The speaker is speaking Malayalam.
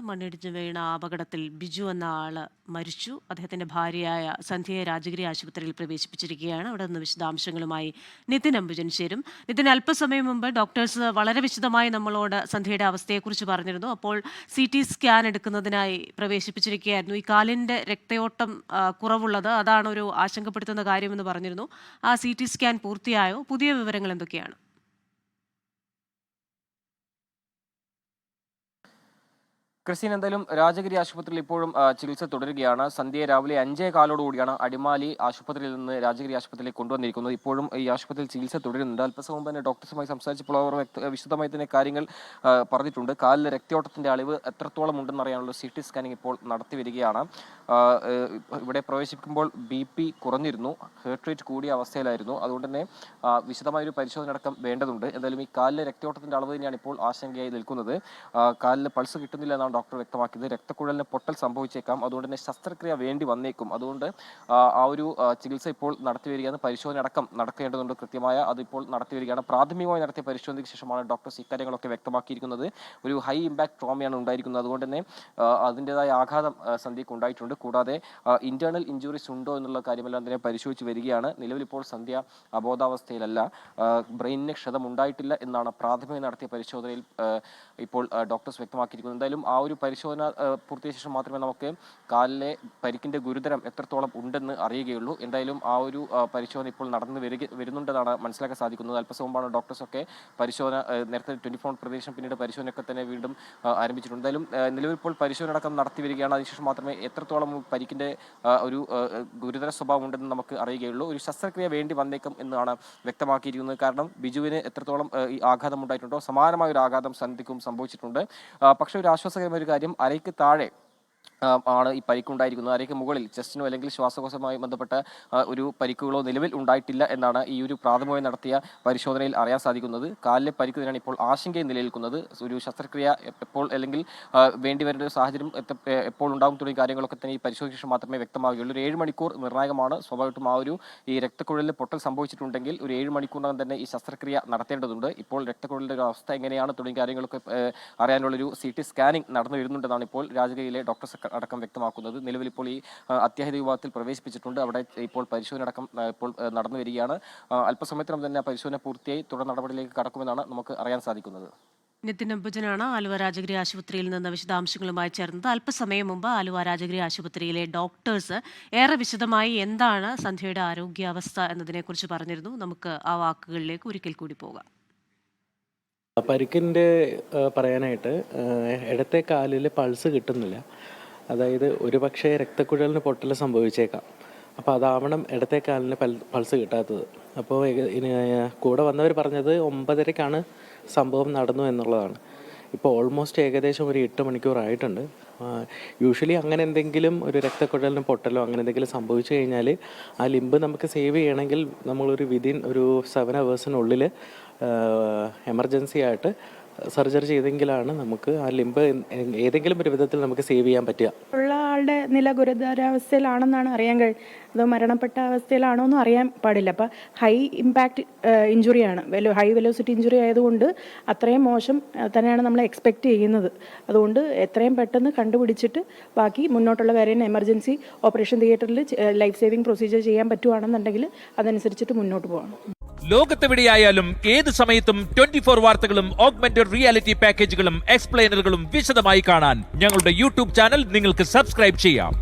മണ്ണിടിഞ്ഞ് വീണ അപകടത്തിൽ ബിജു എന്ന ആള് മരിച്ചു. അദ്ദേഹത്തിന്റെ ഭാര്യയായ സന്ധ്യയെ രാജഗിരി ആശുപത്രിയിൽ പ്രവേശിപ്പിച്ചിരിക്കുകയാണ്. അവിടെ നിന്ന് വിശദാംശങ്ങളുമായി നിതിൻ അംബുജൻ ചേരും. നിതിൻ, അല്പസമയം മുമ്പ് ഡോക്ടേഴ്സ് വളരെ വിശദമായി നമ്മളോട് സന്ധ്യയുടെ അവസ്ഥയെക്കുറിച്ച് പറഞ്ഞിരുന്നു. അപ്പോൾ CT സ്കാൻ എടുക്കുന്നതിനായി പ്രവേശിപ്പിച്ചിരിക്കുകയായിരുന്നു. ഈ കാലിന്റെ രക്തയോട്ടം കുറവുള്ളത് അതാണ് ഒരു ആശങ്കപ്പെടുത്തുന്ന കാര്യമെന്ന് പറഞ്ഞിരുന്നു. ആ CT സ്കാൻ പൂർത്തിയായോ? പുതിയ വിവരങ്ങൾ എന്തൊക്കെയാണ്? ക്രിസ്റ്റീൻ, എന്തായാലും രാജഗിരി ആശുപത്രിയിൽ ഇപ്പോഴും ചികിത്സ തുടരുകയാണ്. സന്ധ്യയെ രാവിലെ 5:15 അടിമാലി ആശുപത്രിയിൽ നിന്ന് രാജഗിരി ആശുപത്രിയിലേക്ക് കൊണ്ടുവന്നിരിക്കുന്നത്. ഇപ്പോഴും ഈ ആശുപത്രിയിൽ ചികിത്സ തുടരുന്നുണ്ട്. അല്പസം മുമ്പ് തന്നെ ഡോക്ടേഴ്സുമായി സംസാരിച്ചപ്പോൾ അവർ വിശദമായി തന്നെ കാര്യങ്ങൾ പറഞ്ഞിട്ടുണ്ട്. കാലിലെ രക്തയോട്ടത്തിന്റെ അളവ് എത്രത്തോളം ഉണ്ടെന്ന് അറിയാനുള്ള CT സ്കാനിങ് ഇപ്പോൾ നടത്തി വരികയാണ്. ഇവിടെ പ്രവേശിക്കുമ്പോൾ BP കുറഞ്ഞിരുന്നു, ഹേർട്ട് റേറ്റ് കൂടിയ അവസ്ഥയിലായിരുന്നു. അതുകൊണ്ട് തന്നെ വിശദമായൊരു പരിശോധന അടക്കം വേണ്ടതുണ്ട്. എന്തായാലും ഈ കാലിലെ രക്തയോട്ടത്തിന്റെ അളവ് തന്നെയാണ് ഇപ്പോൾ ആശങ്കയായി നിൽക്കുന്നത്. കാലിൽ പൾസ് കിട്ടുന്നില്ല എന്നാണ് ഡോക്ടർ വ്യക്തമാക്കിയത്. രക്തക്കുഴലിന് പൊട്ടൽ സംഭവിച്ചേക്കാം, അതുകൊണ്ട് തന്നെ ശസ്ത്രക്രിയ വേണ്ടി വന്നേക്കും. അതുകൊണ്ട് ആ ഒരു ചികിത്സ ഇപ്പോൾ നടത്തി വരികയാണ്. പരിശോധന അടക്കം നടക്കേണ്ടതുണ്ട് കൃത്യമായ, അതിപ്പോൾ നടത്തി വരികയാണ്. പ്രാഥമികമായി നടത്തിയ പരിശോധനയ്ക്ക് ശേഷമാണ് ഡോക്ടേഴ്സ് ഇക്കാര്യങ്ങളൊക്കെ വ്യക്തമാക്കിയിരിക്കുന്നത്. ഒരു ഹൈ ഇമ്പാക്ട് ട്രോമയാണ് ഉണ്ടായിരിക്കുന്നത്. അതുകൊണ്ട് തന്നെ അതിൻ്റെതായ ആഘാതം സന്ധ്യയ്ക്ക് ഉണ്ടായിട്ടുണ്ട്. കൂടാതെ ഇന്റേണൽ ഇഞ്ചുറീസ് ഉണ്ടോ എന്നുള്ള കാര്യമെല്ലാം തന്നെ പരിശോധിച്ച് വരികയാണ്. നിലവിൽ ഇപ്പോൾ സന്ധ്യ അബോധാവസ്ഥയിലല്ല, ബ്രെയിനിന് ക്ഷതം ഉണ്ടായിട്ടില്ല എന്നാണ് പ്രാഥമിക നടത്തിയ പരിശോധനയിൽ ഇപ്പോൾ ഡോക്ടേഴ്സ് വ്യക്തമാക്കിയിരിക്കുന്നത്. എന്തായാലും ആ ഒരു പരിശോധന പൂർത്തിയായ ശേഷം മാത്രമേ നമുക്ക് കാലിലെ പരിക്കിന്റെ ഗുരുതരം എത്രത്തോളം ഉണ്ടെന്ന് അറിയുകയുള്ളൂ. എന്തായാലും ആ ഒരു പരിശോധന ഇപ്പോൾ നടന്നു വരുന്നുണ്ടെന്നാണ് മനസ്സിലാക്കാൻ സാധിക്കുന്നത്. അല്പസം മുമ്പാണ് ഡോക്ടേഴ്സൊക്കെ പരിശോധന നേരത്തെ 24 പ്രദേശം പിന്നീട് പരിശോധനയൊക്കെ തന്നെ വീണ്ടും ആരംഭിച്ചിട്ടുണ്ട്. എന്തായാലും നിലവിൽ ഇപ്പോൾ പരിശോധന അടക്കം നടത്തി വരികയാണ്. അതിനുശേഷം മാത്രമേ എത്രത്തോളം പരിക്കിന്റെ ഒരു ഗുരുതര സ്വഭാവം ഉണ്ടെന്ന് നമുക്ക് അറിയുകയുള്ളൂ. ഒരു ശസ്ത്രക്രിയ വേണ്ടി വന്നേക്കും എന്നാണ് വ്യക്തമാക്കിയിരിക്കുന്നത്. കാരണം ബിജുവിന് എത്രത്തോളം ഈ ആഘാതം ഉണ്ടായിട്ടുണ്ടോ സമാനമായ ഒരു ആഘാതം സന്ധ്യയ്ക്കും സംഭവിച്ചിട്ടുണ്ട്. പക്ഷേ ഒരു ആശ്വാസകരമായ ഒരു കാര്യം, അരയ്ക്ക് താഴെ ആണ് ഈ പരിക്കുണ്ടായിരിക്കുന്നത്. അരയ്ക്ക് മുകളിൽ ചെസ്റ്റിനോ അല്ലെങ്കിൽ ശ്വാസകോശവുമായി ബന്ധപ്പെട്ട ഒരു പരിക്കുകളോ നിലവിൽ ഉണ്ടായിട്ടില്ല എന്നാണ് ഈ ഒരു പ്രാഥമികമായി നടത്തിയ പരിശോധനയിൽ അറിയാൻ സാധിക്കുന്നത്. കാലിലെ പരിക്ക് തന്നെയാണ് ഇപ്പോൾ ആശങ്കയിൽ നിലനിൽക്കുന്നത്. ഒരു ശസ്ത്രക്രിയ എപ്പോൾ അല്ലെങ്കിൽ വേണ്ടി വരുന്ന ഒരു സാഹചര്യം എപ്പോൾ ഉണ്ടാകും തുടങ്ങിയ കാര്യങ്ങളൊക്കെ തന്നെ ഈ പരിശോധന ശേഷം മാത്രമേ വ്യക്തമാവുകയുള്ളൂ. ഒരു 7 മണിക്കൂർ നിർണായകമാണ്. സ്വാഭാവികമായിട്ടും ആ ഒരു ഈ രക്തക്കുഴലിൽ പൊട്ടൽ സംഭവിച്ചിട്ടുണ്ടെങ്കിൽ ഒരു 7 മണിക്കൂറിനകം തന്നെ ഈ ശസ്ത്രക്രിയ നടത്തേണ്ടതുണ്ട്. ഇപ്പോൾ രക്തക്കുഴലിന്റെ ഒരു അവസ്ഥ എങ്ങനെയാണ് തുടങ്ങിയ കാര്യങ്ങളൊക്കെ അറിയാനുള്ളൊരു CT സ്കാനിങ് നടന്നു വരുന്നുണ്ടെന്നാണ് ഇപ്പോൾ രാജഗിരിയിലെ ഡോക്ടേഴ്സ് അടക്കം വ്യക്തമാക്കുന്നത്. നിലവിൽ ഇപ്പോൾ ഈ അത്യാഹിത വിഭാഗത്തിൽ പ്രവേശിപ്പിച്ചിട്ടുണ്ട്. അവിടെ ഇപ്പോൾ പരിശോധന അടക്കം ഇപ്പോൾ നടന്നു വരികയാണ്. അല്പസമയത്തിനും തന്നെ പരിശോധന പൂർത്തിയായി തുടർ നടപടിയിലേക്ക് കടക്കുമെന്നാണ് നമുക്ക് അറിയാൻ സാധിക്കുന്നത്. നിതിൻ അംബുജനാണ് ആലുവ രാജഗിരി ആശുപത്രിയിൽ നിന്ന് വിശദാംശങ്ങളുമായി ചേർന്നത്. അല്പസമയം മുമ്പ് ആലുവ രാജഗിരി ആശുപത്രിയിലെ ഡോക്ടേഴ്സ് ഏറെ വിശദമായി എന്താണ് സന്ധ്യയുടെ ആരോഗ്യാവസ്ഥ എന്നതിനെക്കുറിച്ച് പറഞ്ഞിരുന്നു. നമുക്ക് ആ വാക്കുകളിലേക്ക് ഒരിക്കൽ കൂടി പോകാം. പരിക്കിൻ്റെ പറയാനായിട്ട് ഇടത്തെ കാലിൽ പൾസ് കിട്ടുന്നില്ല. അതായത് ഒരുപക്ഷെ രക്തക്കുഴലിന് പൊട്ടൽ സംഭവിച്ചേക്കാം. അപ്പോൾ അതാവണം ഇടത്തെ കാലിന് പൾസ് കിട്ടാത്തത്. അപ്പോൾ കൂടെ വന്നവർ പറഞ്ഞത് 9:30 സംഭവം നടന്നു എന്നുള്ളതാണ്. ഇപ്പോൾ ഓൾമോസ്റ്റ് ഏകദേശം ഒരു 8 മണിക്കൂറായിട്ടുണ്ട്. യൂഷ്വലി അങ്ങനെ എന്തെങ്കിലും ഒരു രക്തക്കുഴലിന് പൊട്ടലോ അങ്ങനെ എന്തെങ്കിലും സംഭവിച്ചു കഴിഞ്ഞാൽ ആ ലിംബ് നമുക്ക് സേവ് ചെയ്യണമെങ്കിൽ നമ്മളൊരു വിതിൻ ഒരു 7 hours എമർജൻസി ആയിട്ട് സർജറി ചെയ്തെങ്കിലാണ് നമുക്ക് ആ ലിംബ് ഏതെങ്കിലും ഒരു വിധത്തിൽ നമുക്ക് സേവ് ചെയ്യാൻ പറ്റുക. ഉള്ള ആളുടെ നില ഗുരുതരാവസ്ഥയിലാണെന്നാണ് അറിയാൻ അതോ മരണപ്പെട്ട അവസ്ഥയിലാണോ എന്നും അറിയാൻ പാടില്ല. അപ്പോൾ ഹൈ ഇമ്പാക്റ്റ് ഇഞ്ചുറിയാണ്, ഹൈ വെലോസിറ്റി ഇഞ്ചുറി ആയതുകൊണ്ട് അത്രയും മോശം തന്നെയാണ് നമ്മൾ എക്സ്പെക്റ്റ് ചെയ്യുന്നത്. അതുകൊണ്ട് എത്രയും പെട്ടെന്ന് കണ്ടുപിടിച്ചിട്ട് ബാക്കി മുന്നോട്ടുള്ള കാര്യം എമർജൻസി ഓപ്പറേഷൻ തിയേറ്ററിൽ ലൈഫ് സേവിങ് പ്രൊസീജിയർ ചെയ്യാൻ പറ്റുവാണെന്നുണ്ടെങ്കിൽ അതനുസരിച്ചിട്ട് മുന്നോട്ട് പോകണം. ലോകത്തെവിടെയായാലും ഏത് സമയത്തും 24 വാർത്തകളും ഓഗ്മെന്റഡ് റിയാലിറ്റി പാക്കേജുകളും എക്സ്പ്ലെയിനറുകളും വിശദമായി കാണാൻ ഞങ്ങളുടെ YouTube ചാനൽ നിങ്ങൾക്ക് സബ്സ്ക്രൈബ് ചെയ്യാം.